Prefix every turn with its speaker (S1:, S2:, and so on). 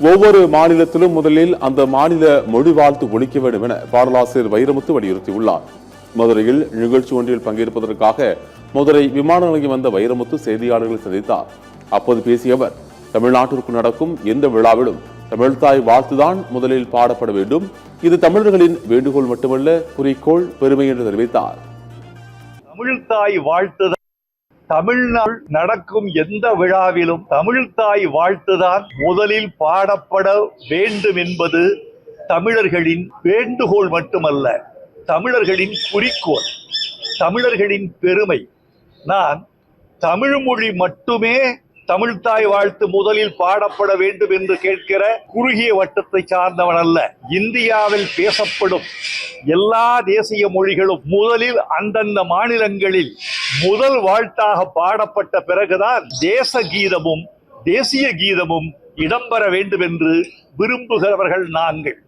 S1: ஒவ்வொரு மாநிலத்திலும் முதலில் அந்த மாநில மொழி வாழ்த்து ஒழிக்க வேண்டும் என பாடலாசிரியர் வைரமுத்து வலியுறுத்தியுள்ளார். மதுரையில் நிகழ்ச்சி ஒன்றில் பங்கேற்பதற்காக மதுரை விமான நிலையம் வந்த வைரமுத்து செய்தியாளர்களை சந்தித்தார். அப்போது பேசிய அவர், தமிழ்நாட்டிற்கு நடக்கும் எந்த விழாவிலும் தமிழ்தாய் வாழ்த்துதான் முதலில் பாடப்பட வேண்டும். இது தமிழர்களின் வேண்டுகோள் மட்டுமல்ல, குறிக்கோள், பெருமை என்று தெரிவித்தார்.
S2: தமிழ்தாய் வாழ்த்து தமிழ்நாடு நடக்கும் எந்த விழாவிலும் தமிழ்தாய் வாழ்த்துதான் முதலில் பாடப்பட வேண்டும் என்பது தமிழர்களின் வேண்டுகோள் மட்டுமல்ல, தமிழர்களின் குறிக்கோள், தமிழர்களின் பெருமை. நான் தமிழ் மொழி மட்டுமே தமிழ்தாய் வாழ்த்து முதலில் பாடப்பட வேண்டும் என்று கேட்கிற குறுகிய வட்டத்தை சார்ந்தவன் அல்ல. இந்தியாவில் பேசப்படும் எல்லா தேசிய மொழிகளும் முதலில் அந்தந்த மாநிலங்களில் முதல் வாழ்த்தாக பாடப்பட்ட பிறகுதான் தேச கீதமும் தேசிய கீதமும் இடம்பெற வேண்டும் என்று விரும்புகிறவர்கள் நாங்கள்.